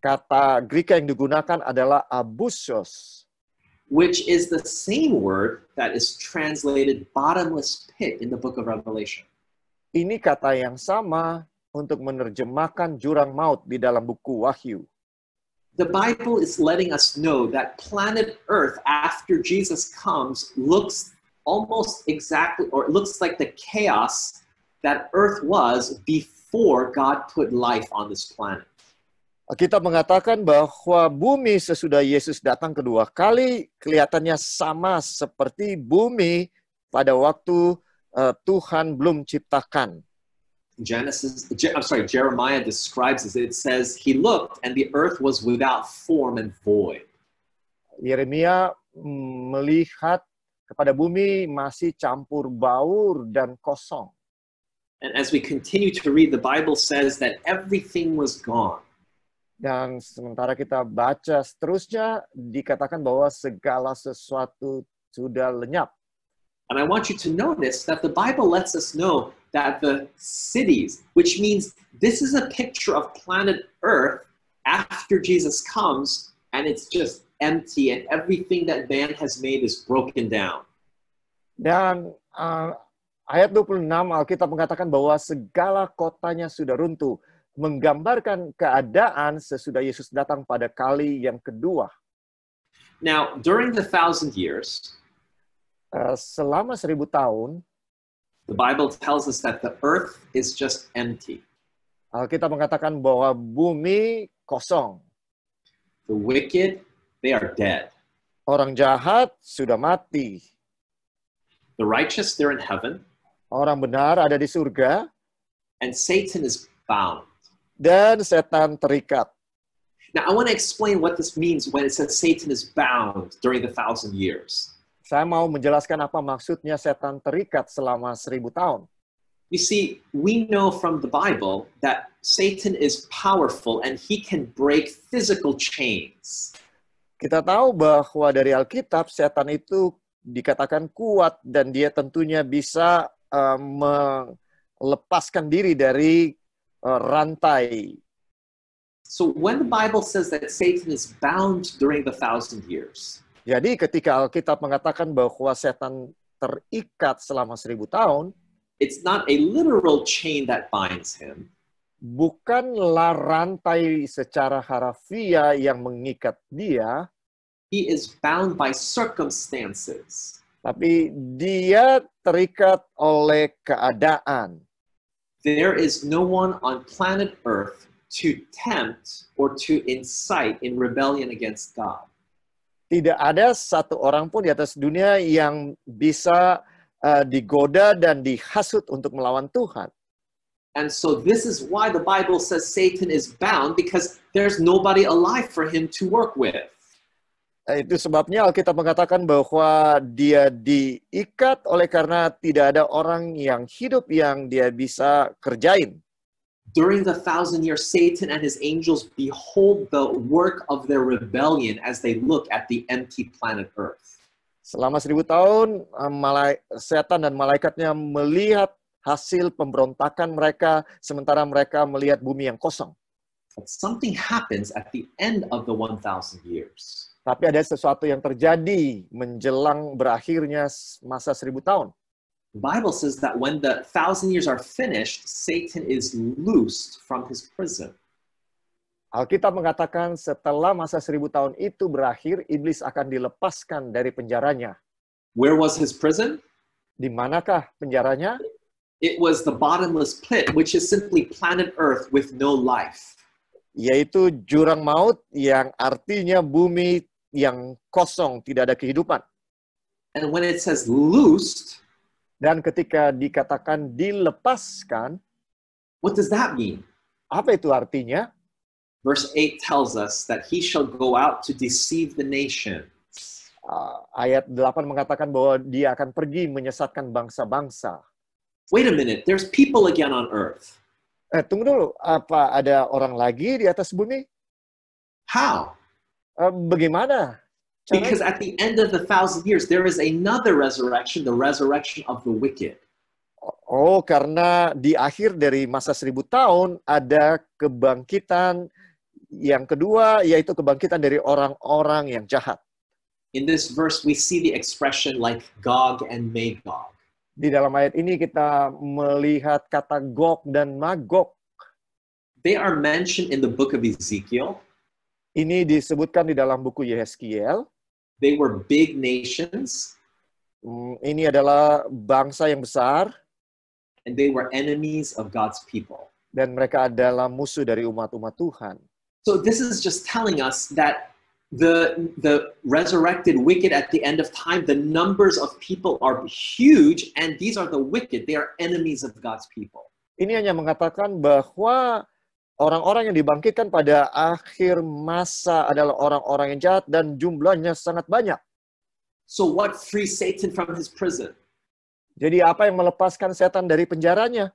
D: Kata Greek yang digunakan adalah abusos,
C: Which is the same word that is translated bottomless pit in the book of Revelation.
D: Ini kata yang sama untuk menerjemahkan jurang maut di dalam buku Wahyu.
C: The Bible is letting us know that planet Earth, after Jesus comes, looks almost exactly, or it looks like the chaos that Earth was before God put life on this planet.
D: Kita mengatakan bahwa bumi sesudah Yesus datang kedua kali kelihatannya sama seperti bumi pada waktu Tuhan belum ciptakan.
C: Jeremiah describes it says, he looked and the earth was without form and void.
D: Yeremia melihat kepada bumi masih campur baur dan kosong.
C: And as we continue to read, the Bible says that everything was gone.
D: Dan sementara kita baca seterusnya, dikatakan bahwa segala sesuatu sudah lenyap.
C: And I want you to notice that the Bible lets us know that the cities, which means this is a picture of planet Earth after Jesus comes, and it's just empty, and everything that man has made is broken down.
D: Dan ayat 26 Alkitab mengatakan bahwa segala kotanya sudah runtuh, menggambarkan keadaan sesudah Yesus datang pada kali yang kedua.
C: Now, during the 1,000 years,
D: selama 1000 tahun,
C: the Bible tells us that the earth is just empty.
D: Alkitab mengatakan bahwa bumi kosong.
C: The wicked, they are dead.
D: Orang jahat sudah mati.
C: The righteous, they're in heaven.
D: Orang benar ada di surga.
C: And Satan is bound.
D: Dan setan terikat.
C: Now, I want to explain what this means when it says Satan is bound during the 1,000 years.
D: Saya mau menjelaskan apa maksudnya setan terikat selama 1000 tahun.
C: You see, we know from the Bible that Satan is powerful and he can break physical chains.
D: Kita tahu bahwa dari Alkitab setan itu dikatakan kuat dan dia tentunya bisa melepaskan diri dari rantai.
C: So when the Bible says that Satan is bound during the 1,000 years,
D: jadi ketika Alkitab mengatakan bahwa setan terikat selama 1000 tahun,
C: it's not a literal chain that binds him.
D: Bukanlah rantai secara harafiah yang mengikat dia.
C: He is bound by circumstances.
D: Tapi dia terikat oleh keadaan.
C: There is no one on planet Earth to tempt or to incite in rebellion against God.
D: Tidak ada satu orang pun di atas dunia yang bisa digoda dan dihasut untuk melawan Tuhan.
C: And so this is why the Bible says Satan is bound, because there's nobody alive for him to work with.
D: Itu sebabnya Alkitab mengatakan bahwa dia diikat oleh karena tidak ada orang yang hidup yang dia bisa kerjain.
C: During the 1,000 years, Satan and his angels behold the work of their rebellion as they look at the empty planet Earth.
D: Selama 1000 tahun, setan dan malaikatnya melihat hasil pemberontakan mereka, sementara mereka melihat bumi yang kosong.
C: But something happens at the end of the 1,000 years.
D: Tapi ada sesuatu yang terjadi menjelang berakhirnya masa 1000 tahun.
C: The Bible says that when the 1,000 years are finished, Satan is loosed from his prison.
D: Alkitab mengatakan setelah masa 1000 tahun itu berakhir, iblis akan dilepaskan dari penjaranya.
C: Where was his prison?
D: Di manakah penjaranya?
C: It was the bottomless pit, which is simply planet Earth with no life.
D: Yaitu jurang maut yang artinya bumi yang kosong, tidak ada kehidupan.
C: And when it says loosed,
D: Dan ketika dikatakan dilepaskan,
C: what does that mean?
D: apa itu artinya?
C: Verse 8 tells us that he shall go out to deceive the nations.
D: Ayat 8 mengatakan bahwa dia akan pergi menyesatkan bangsa-bangsa.
C: Wait a minute, there's people again on earth.
D: Tunggu dulu, apa ada orang lagi di atas bumi?
C: How?
D: Bagaimana?
C: Because at the end of the 1,000 years, there is another resurrection, the resurrection of the wicked.
D: Oh, karena di akhir dari masa 1000 tahun ada kebangkitan yang kedua, yaitu kebangkitan dari orang-orang yang jahat.
C: In this verse, we see the expression like Gog and Magog.
D: Di dalam ayat ini kita melihat kata Gog dan Magog.
C: They are mentioned in the book of Ezekiel.
D: Ini disebutkan di dalam buku Yehezkiel.
C: They were big nations.
D: Ini adalah bangsa yang besar.
C: And they were enemies of God's people.
D: Dan mereka adalah musuh dari umat-umat Tuhan.
C: So this is just telling us that the resurrected wicked at the end of time, the numbers of people are huge, and these are the wicked. They are enemies of God's people.
D: Ini hanya mengatakan bahwa orang-orang yang dibangkitkan pada akhir masa adalah orang-orang yang jahat dan jumlahnya sangat banyak.
C: So what frees Satan from his prison?
D: Jadi apa yang melepaskan setan dari penjaranya?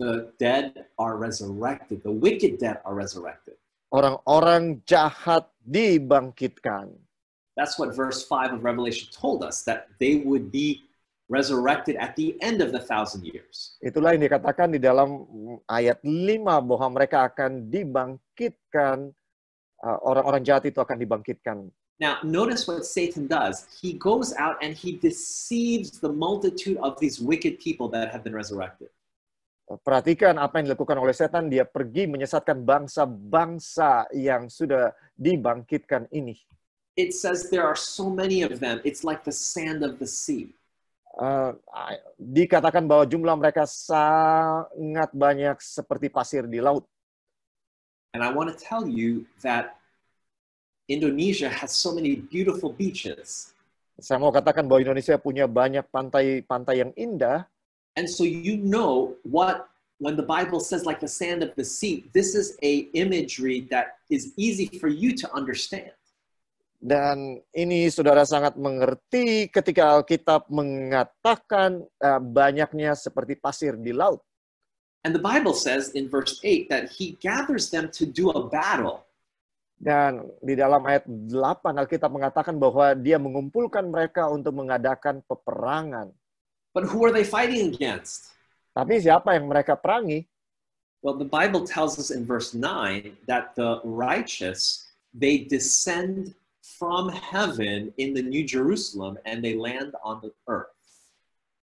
C: The dead are resurrected. The wicked dead are resurrected.
D: Orang-orang jahat dibangkitkan.
C: That's what verse 5 of Revelation told us, that they would be resurrected at the end of the 1,000 years.
D: Itulah yang dikatakan di dalam ayat 5 bahwa mereka akan dibangkitkan, orang-orang jahat itu akan dibangkitkan.
C: Now, notice what Satan does. He goes out and he deceives the multitude of these wicked people that have been resurrected.
D: Perhatikan apa yang dilakukan oleh setan, dia pergi menyesatkan bangsa-bangsa yang sudah dibangkitkan ini.
C: It says there are so many of them. It's like the sand of the sea.
D: Dikatakan bahwa jumlah mereka sangat banyak seperti pasir di laut.
C: And I want to tell you that Indonesia has so many beautiful beaches.
D: Saya mau katakan bahwa Indonesia punya banyak pantai-pantai yang indah.
C: And so you know when the Bible says like the sand of the sea, this is a imagery that is easy for you to understand.
D: Dan ini saudara sangat mengerti ketika Alkitab mengatakan banyaknya seperti pasir di laut.
C: And the Bible says in verse 8 that he gathers them to do a battle.
D: Dan di dalam ayat 8 Alkitab mengatakan bahwa dia mengumpulkan mereka untuk mengadakan peperangan.
C: But who are they fighting against?
D: Tapi siapa yang mereka perangi?
C: Well, the Bible tells us in verse 9 that the righteous, they descend from heaven in the New Jerusalem and they land on the earth.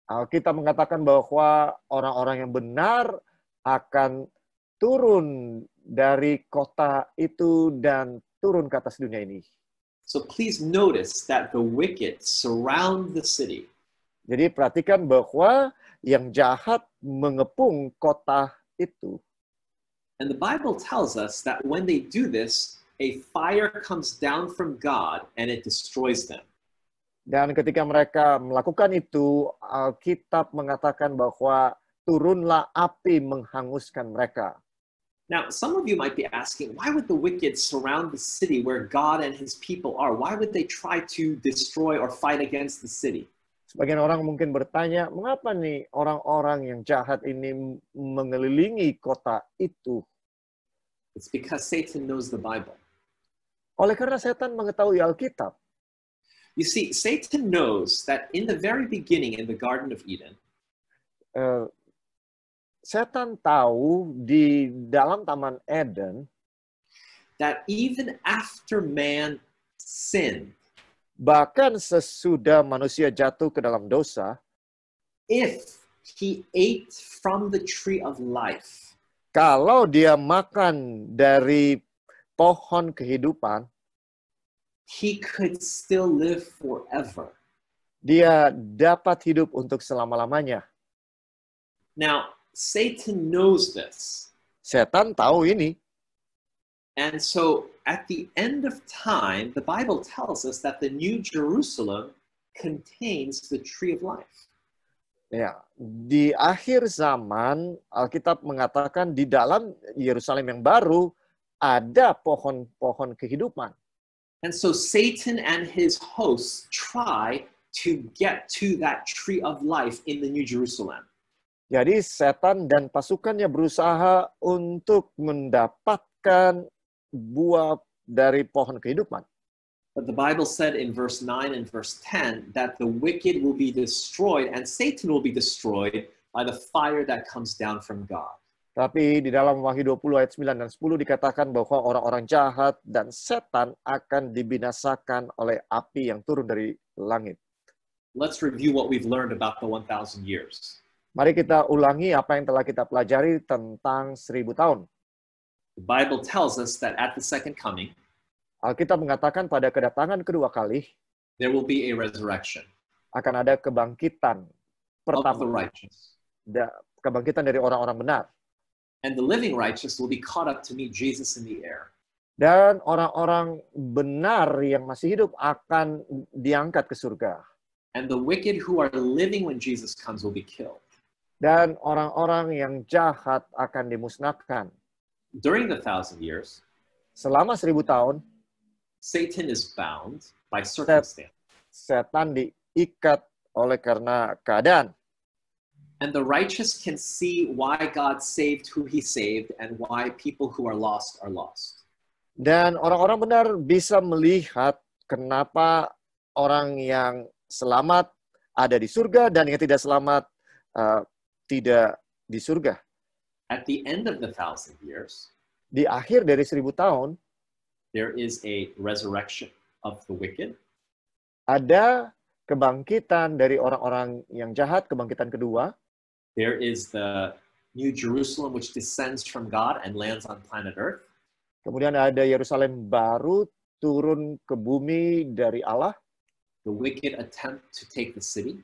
D: Alkitab mengatakan bahwa orang-orang yang benar akan turun dari kota itu dan turun ke atas dunia ini.
C: So please notice that the wicked surround the city.
D: Jadi perhatikan bahwa yang jahat mengepung kota itu.
C: And the Bible tells us that when they do this, a fire comes down from God and it destroys them.
D: Dan ketika mereka melakukan itu, Alkitab mengatakan bahwa turunlah api menghanguskan mereka.
C: Now, some of you might be asking, why would the wicked surround the city where God and his people are? Why would they try to destroy or fight against the city?
D: Sebagian orang mungkin bertanya, mengapa nih orang-orang yang jahat ini mengelilingi kota itu?
C: It's because Satan knows the Bible.
D: Oleh karena setan mengetahui Alkitab.
C: You see, Satan knows that in the very beginning in the Garden of Eden,
D: Setan tahu di dalam Taman Eden
C: that even after man sinned,
D: bahkan sesudah manusia jatuh ke dalam dosa,
C: if he ate from the tree of life,
D: kalau dia makan dari pohon kehidupan,
C: he could still live forever.
D: dia dapat hidup untuk selama-lamanya.
C: Now, Satan knows this.
D: Setan tahu ini.
C: And so at the end of time, the Bible tells us that the New Jerusalem contains the tree of life.
D: Ya, di akhir zaman, Alkitab mengatakan di dalam Yerusalem yang baru ada pohon-pohon kehidupan.
C: And so Satan and his hosts try to get to that tree of life in the New Jerusalem.
D: Jadi setan dan pasukannya berusaha untuk mendapatkan buah dari pohon kehidupan.
C: But the Bible said in verse 9 and verse 10 that the wicked will be destroyed and Satan will be destroyed by the fire that comes down from God.
D: Tapi di dalam Wahyu 20 ayat 9 dan 10 dikatakan bahwa orang-orang jahat dan setan akan dibinasakan oleh api yang turun dari langit.
C: Let's review what we've learned about the 1,000 years.
D: Mari kita ulangi apa yang telah kita pelajari tentang 1000 tahun.
C: The Bible tells us that at the second coming,
D: Alkitab mengatakan pada kedatangan kedua kali
C: there will be a resurrection
D: akan ada kebangkitan
C: of the
D: pertama,
C: righteous.
D: kebangkitan dari orang-orang benar.
C: And the living righteous will be caught up to meet Jesus in the air.
D: Dan orang-orang benar yang masih hidup akan diangkat ke surga.
C: And the wicked who are living when Jesus comes will be killed.
D: Dan orang-orang yang jahat akan dimusnahkan.
C: During the 1,000 years,
D: Selama 1000 tahun,
C: Satan is bound by circumstance.
D: setan diikat oleh karena keadaan.
C: And the righteous can see why God saved who he saved and why people who are lost are lost.
D: Dan orang-orang benar bisa melihat kenapa orang yang selamat ada di surga dan yang tidak selamat tidak di surga.
C: At the end of the 1,000 years,
D: Di akhir dari 1000 tahun,
C: there is a resurrection of the wicked.
D: ada kebangkitan dari orang-orang yang jahat, kebangkitan kedua.
C: There is the New Jerusalem which descends from God and lands on planet Earth.
D: Kemudian ada Yerusalem baru turun ke bumi dari Allah.
C: The wicked attempt to take the city.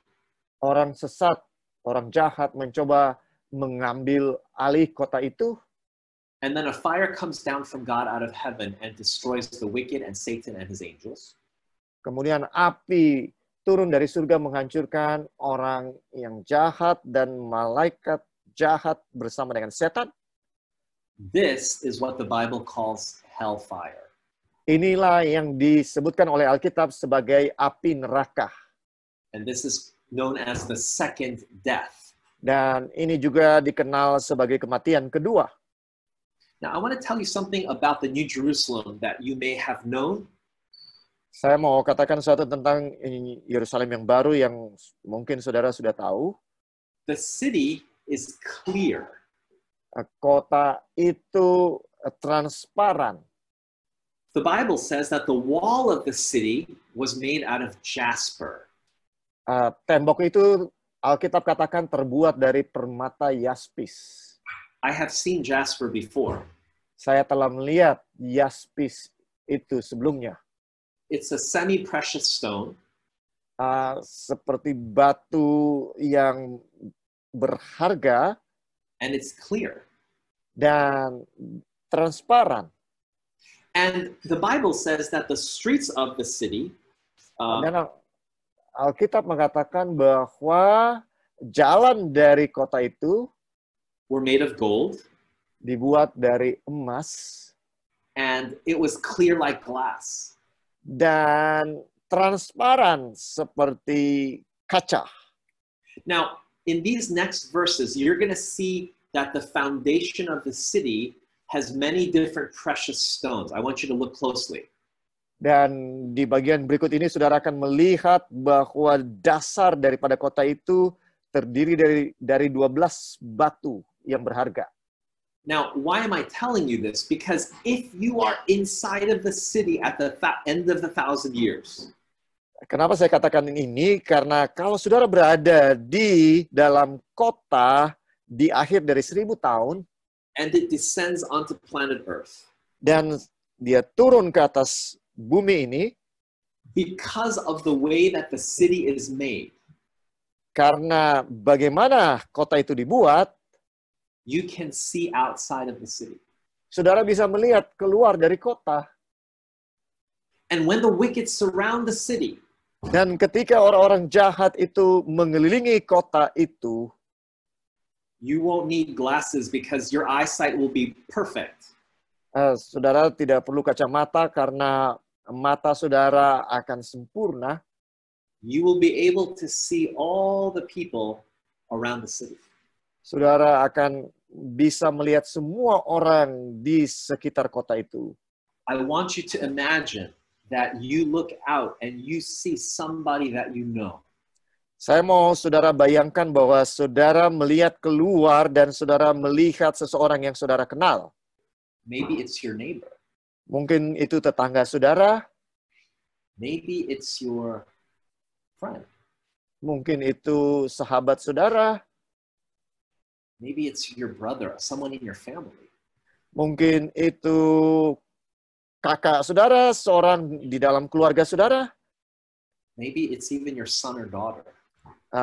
D: Orang sesat, orang jahat mencoba mengambil alih kota itu.
C: And then a fire comes down from God out of heaven and destroys the wicked and Satan and his angels.
D: Kemudian api turun dari surga menghancurkan orang yang jahat dan malaikat jahat bersama dengan setan.
C: This is what the Bible calls hellfire.
D: Inilah yang disebutkan oleh Alkitab sebagai api neraka.
C: And this is known as the second death.
D: Dan ini juga dikenal sebagai kematian kedua.
C: Now, I want to tell you something about the New Jerusalem that you may have known.
D: Saya mau katakan sesuatu tentang Yerusalem yang baru yang mungkin saudara sudah tahu.
C: The city is clear.
D: Kota itu transparan.
C: The Bible says that the wall of the city was made out of jasper.
D: Tembok itu Alkitab katakan terbuat dari permata yaspis.
C: I have seen jasper before.
D: Saya telah melihat yaspis itu sebelumnya.
C: It's a semi-precious stone.
D: Seperti batu yang berharga.
C: And it's clear.
D: Dan transparan.
C: And the Bible says that the streets of the city
D: dan Alkitab mengatakan bahwa jalan dari kota itu
C: were made of gold.
D: Dibuat dari emas.
C: And it was clear like glass.
D: Dan transparan seperti kaca.
C: Now, in these next verses, you're going to see that the foundation of the city has many different precious stones. I want you to look closely.
D: Dan di bagian berikut ini saudara akan melihat bahwa dasar daripada kota itu terdiri dari 12 batu yang berharga.
C: Now, why am I telling you this? Because if you are inside of the city at the end of the 1,000 years,
D: Kenapa saya katakan ini? Karena kalau saudara berada di dalam kota di akhir dari 1000 tahun,
C: and it descends onto planet Earth,
D: dan dia turun ke atas bumi ini,
C: because of the way that the city is made,
D: karena bagaimana kota itu dibuat,
C: you can see outside of the city.
D: saudara bisa melihat keluar dari kota.
C: And when the wicked surround the city,
D: Dan ketika orang-orang jahat itu mengelilingi kota itu,
C: you won't need glasses because your eyesight will be perfect.
D: saudara tidak perlu kacamata karena mata saudara akan sempurna.
C: You will be able to see all the people around the city.
D: Saudara akan bisa melihat semua orang di sekitar kota itu.
C: I want you to imagine that you look out and you see somebody that you know.
D: Saya mau saudara bayangkan bahwa saudara melihat keluar dan saudara melihat seseorang yang saudara kenal.
C: Maybe it's your neighbor.
D: Mungkin itu tetangga saudara,
C: Maybe it's your friend.
D: mungkin itu sahabat saudara,
C: Maybe it's your brother, someone in your family.
D: mungkin itu kakak saudara, seorang di dalam keluarga saudara,
C: Maybe it's even your son or daughter.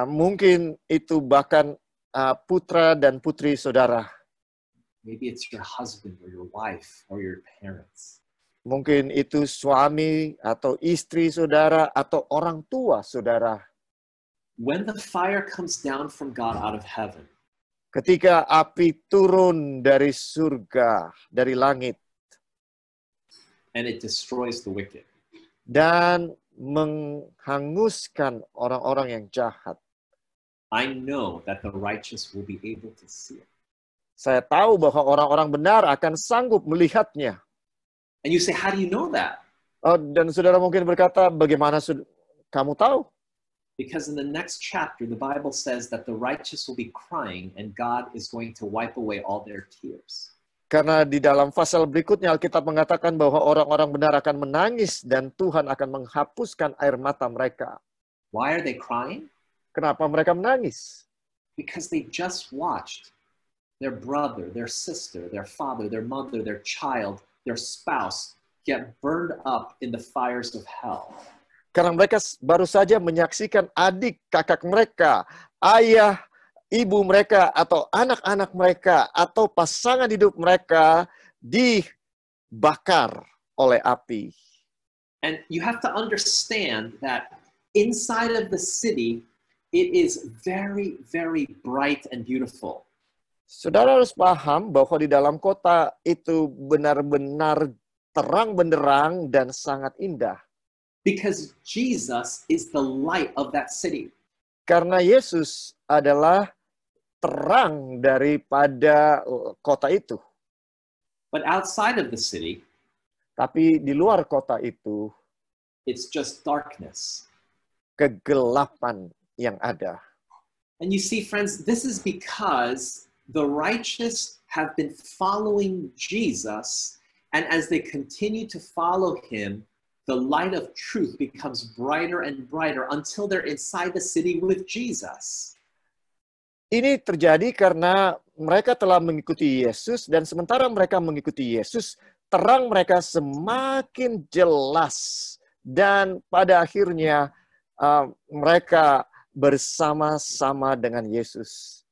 D: mungkin itu bahkan putra dan putri saudara.
C: Maybe it's your husband or your wife or your parents.
D: Mungkin itu suami atau istri saudara atau orang tua saudara.
C: When the fire comes down from God out of heaven,
D: Ketika api turun dari surga, dari langit,
C: and it destroys the wicked,
D: dan menghanguskan orang-orang yang jahat,
C: I know that the righteous will be able to see it.
D: saya tahu bahwa orang-orang benar akan sanggup melihatnya.
C: And you say, how do you know that?
D: Dan saudara mungkin berkata, bagaimana kamu tahu?
C: Because in the next chapter, the Bible says that the righteous will be crying and God is going to wipe away all their tears.
D: Karena di dalam pasal berikutnya Alkitab mengatakan bahwa orang-orang benar akan menangis dan Tuhan akan menghapuskan air mata mereka.
C: Why are they crying?
D: Kenapa mereka menangis?
C: Because they just watched their brother, their sister, their father, their mother, their child, their spouse get burned up in the fires of hell.
D: Karena mereka baru saja menyaksikan adik, kakak mereka, ayah, ibu mereka, atau anak-anak mereka, atau pasangan hidup mereka dibakar oleh api.
C: And you have to understand that inside of the city, it is very, very bright and beautiful.
D: Saudara harus paham bahwa di dalam kota itu benar-benar terang benderang dan sangat indah.
C: Because Jesus is the light of that city.
D: Karena Yesus adalah terang daripada kota itu.
C: But outside of the city,
D: Tapi di luar kota itu,
C: it's just darkness.
D: kegelapan yang ada.
C: And you see, friends, this is because the righteous have been following Jesus, and as they continue to follow him, the light of truth becomes brighter and brighter until they're inside the city with Jesus.
D: Ini terjadi karena mereka telah mengikuti Yesus, dan sementara mereka mengikuti Yesus, terang mereka semakin jelas. Dan pada akhirnya mereka bersama-sama dengan Yesus.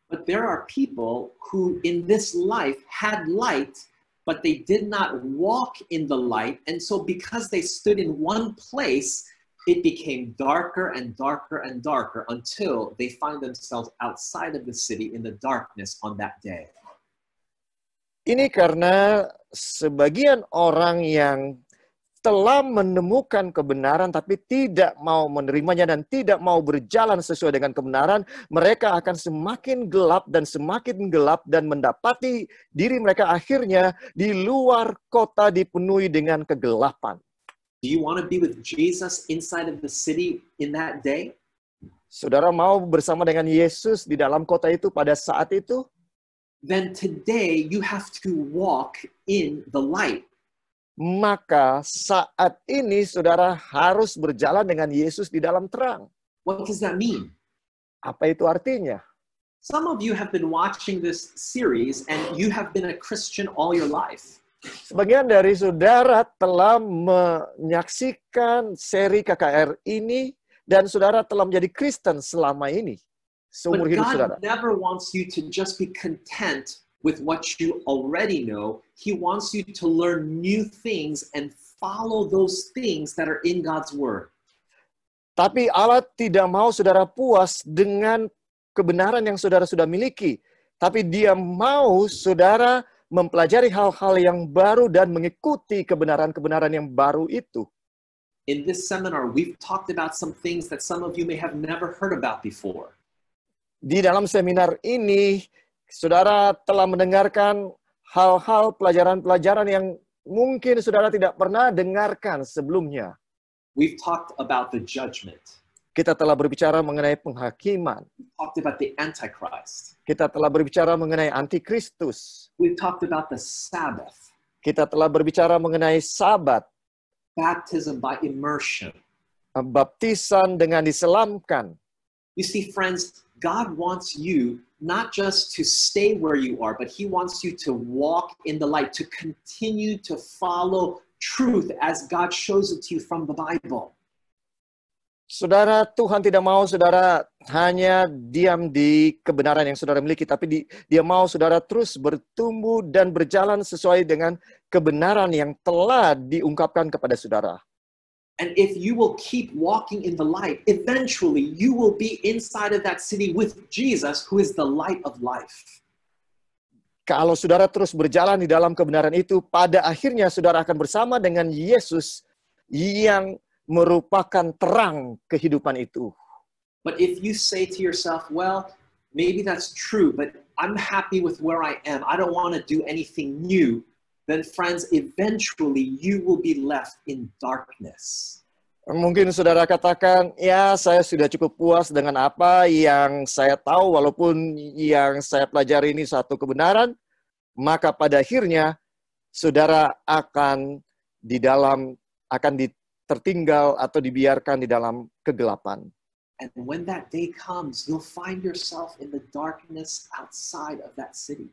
C: But there are people who in this life had light, but they did not walk in the light. And so because they stood in one place, it became darker and darker and darker until they find themselves outside of the city in the darkness on that day.
D: Ini karena sebagian orang yang telah menemukan kebenaran tapi tidak mau menerimanya dan tidak mau berjalan sesuai dengan kebenaran, mereka akan semakin gelap dan mendapati diri mereka akhirnya di luar kota dipenuhi dengan kegelapan.
C: Do you want to be with Jesus inside of the city in that day?
D: Saudara mau bersama dengan Yesus di dalam kota itu pada saat itu?
C: Then today you have to walk in the light.
D: maka saat ini saudara harus berjalan dengan Yesus di dalam terang.
C: What does that mean?
D: Apa itu artinya?
C: Some of you have been watching this series and you have been a Christian all your life.
D: Sebagian dari saudara telah menyaksikan seri KKR ini dan saudara telah menjadi Kristen selama ini, seumur
C: But
D: hidup
C: God
D: saudara.
C: never wants you to just be content with what you already know. He wants you to learn new things and follow those things that are in God's Word.
D: Tapi Allah tidak mau saudara puas dengan kebenaran yang saudara sudah miliki. Tapi Dia mau saudara mempelajari hal-hal yang baru dan mengikuti kebenaran-kebenaran yang baru itu.
C: In this seminar, we've talked about some things that some of you may have never heard about before.
D: Di dalam seminar ini, saudara telah mendengarkan hal-hal pelajaran-pelajaran yang mungkin saudara tidak pernah dengarkan sebelumnya.
C: We've talked about the judgment.
D: Kita telah berbicara mengenai penghakiman.
C: We've talked about the Antichrist.
D: Kita telah berbicara mengenai antikristus.
C: We've talked about the Sabbath,
D: Kita telah berbicara mengenai sabat,
C: baptism by immersion.
D: baptisan dengan diselamkan.
C: You see, friends, God wants you not just to stay where you are, but He wants you to walk in the light, to continue to follow truth as God shows it to you from the Bible.
D: Saudara, Tuhan tidak mau saudara hanya diam di kebenaran yang saudara miliki, tapi Dia mau saudara terus bertumbuh dan berjalan sesuai dengan kebenaran yang telah diungkapkan kepada saudara.
C: And if you will keep walking in the light, eventually you will be inside of that city with Jesus, who is the light of life.
D: Kalau saudara terus berjalan di dalam kebenaran itu, pada akhirnya saudara akan bersama dengan Yesus yang merupakan terang kehidupan itu.
C: But if you say to yourself, well, maybe that's true, but I'm happy with where I am. I don't want to do anything new. Then friends, eventually you will be left in darkness.
D: Mungkin saudara katakan, ya saya sudah cukup puas dengan apa yang saya tahu, walaupun yang saya pelajari ini satu kebenaran, maka pada akhirnya saudara akan tertinggal atau dibiarkan di dalam kegelapan.
C: And when that day comes, you'll find yourself in the darkness outside of that city.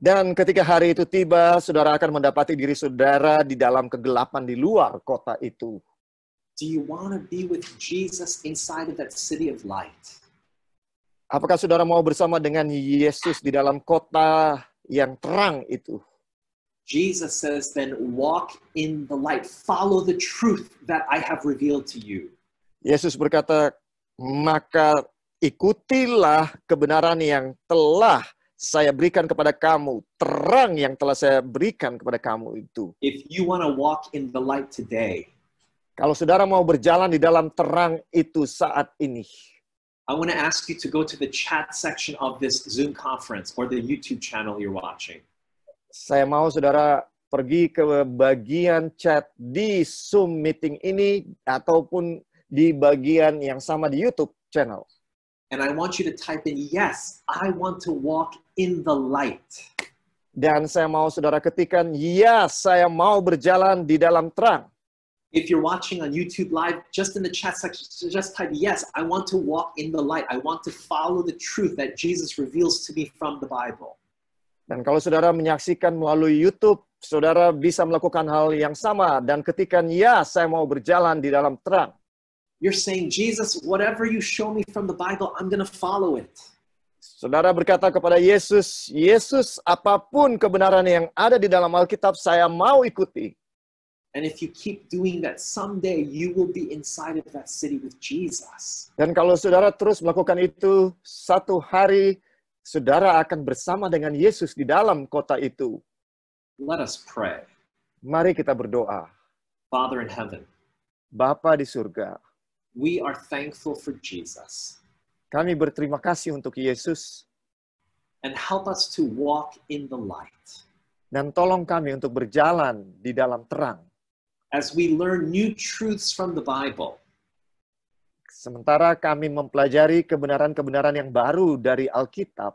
D: Dan ketika hari itu tiba, saudara akan mendapati diri saudara di dalam kegelapan di luar kota itu.
C: Do you want to be with Jesus inside of that city of light?
D: Apakah saudara mau bersama dengan Yesus di dalam kota yang terang itu?
C: Jesus says, then walk in the light. Follow the truth that I have revealed to you.
D: Yesus berkata, maka ikutilah kebenaran yang telah saya berikan kepada kamu. Terang yang telah saya berikan kepada kamu itu.
C: If you want to walk in the light today,
D: kalau saudara mau berjalan di dalam terang itu saat ini,
C: I want to ask you to go to the chat section of this Zoom conference or the YouTube channel you're watching.
D: Saya mau saudara pergi ke bagian chat di Zoom meeting ini ataupun di bagian yang sama di YouTube channel.
C: And I want you to type in, yes, I want to walk in the light.
D: Dan saya mau saudara ketikkan, ya saya mau berjalan di dalam terang.
C: If you're watching on YouTube Live, just in the chat section, just type, yes, I want to walk in the light. I want to follow the truth that Jesus reveals to me from the Bible.
D: Dan kalau saudara menyaksikan melalui YouTube, saudara bisa melakukan hal yang sama dan ketikkan, ya saya mau berjalan di dalam terang.
C: You're saying, Jesus, whatever you show me from the Bible, I'm going to follow it.
D: Saudara berkata kepada Yesus, Yesus, apapun kebenaran yang ada di dalam Alkitab, saya mau ikuti.
C: And if you keep doing that, someday you will be inside of that city with Jesus.
D: Dan kalau saudara terus melakukan itu, satu hari saudara akan bersama dengan Yesus di dalam kota itu.
C: Let us pray.
D: Mari kita berdoa.
C: Father in heaven,
D: Bapa di surga,
C: we are thankful for Jesus.
D: kami berterima kasih untuk Yesus.
C: And help us to walk in the light.
D: Dan tolong kami untuk berjalan di dalam terang.
C: As we learn new truths from the Bible,
D: Sementara kami mempelajari kebenaran-kebenaran yang baru dari Alkitab,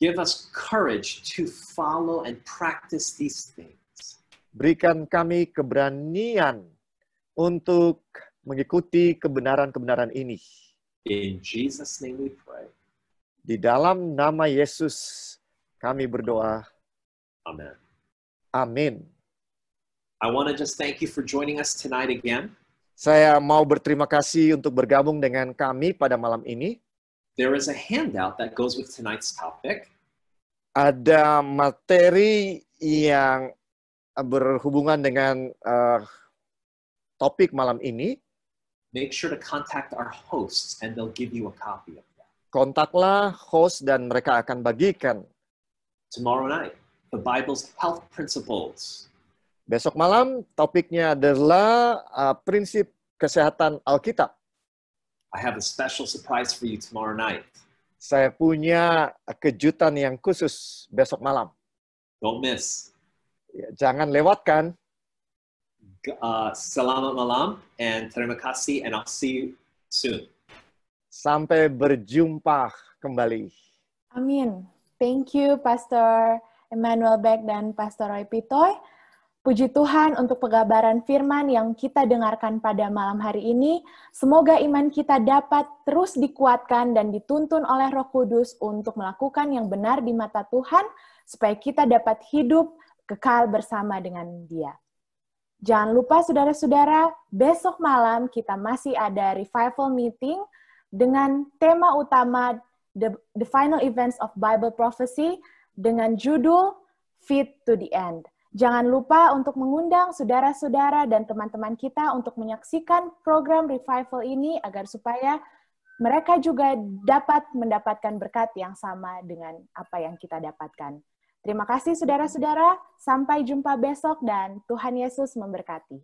C: give us courage to follow and practice these things.
D: Berikan kami keberanian untuk mengikuti kebenaran-kebenaran ini.
C: In Jesus' name we pray.
D: Di dalam nama Yesus kami berdoa.
C: Amen.
D: Amin.
C: I want to just thank you for joining us tonight again.
D: Saya mau berterima kasih untuk bergabung dengan kami pada malam ini.
C: There is a handout that goes with tonight's topic.
D: Ada materi yang berhubungan dengan topik malam ini.
C: Make sure to contact our hosts and they'll give you a copy of that.
D: Kontaklah host dan mereka akan bagikan.
C: Tomorrow night, the Bible's health principles.
D: Besok malam topiknya adalah prinsip kesehatan Alkitab.
C: I have a special surprise for you tomorrow night.
D: Saya punya kejutan yang khusus besok malam.
C: Don't miss.
D: Ya, jangan lewatkan.
C: Selamat malam and terima kasih, and I'll see you soon.
D: Sampai berjumpa kembali.
A: Amin. Thank you, Pastor Emmanuel Beck dan Pastor Roy Pitoy. Puji Tuhan untuk pengabaran firman yang kita dengarkan pada malam hari ini. Semoga iman kita dapat terus dikuatkan dan dituntun oleh Roh Kudus untuk melakukan yang benar di mata Tuhan, supaya kita dapat hidup kekal bersama dengan Dia. Jangan lupa saudara-saudara, besok malam kita masih ada revival meeting dengan tema utama The Final Events of Bible Prophecy dengan judul Fit to the End. Jangan lupa untuk mengundang saudara-saudara dan teman-teman kita untuk menyaksikan program revival ini agar supaya mereka juga dapat mendapatkan berkat yang sama dengan apa yang kita dapatkan. Terima kasih saudara-saudara, sampai jumpa besok dan Tuhan Yesus memberkati.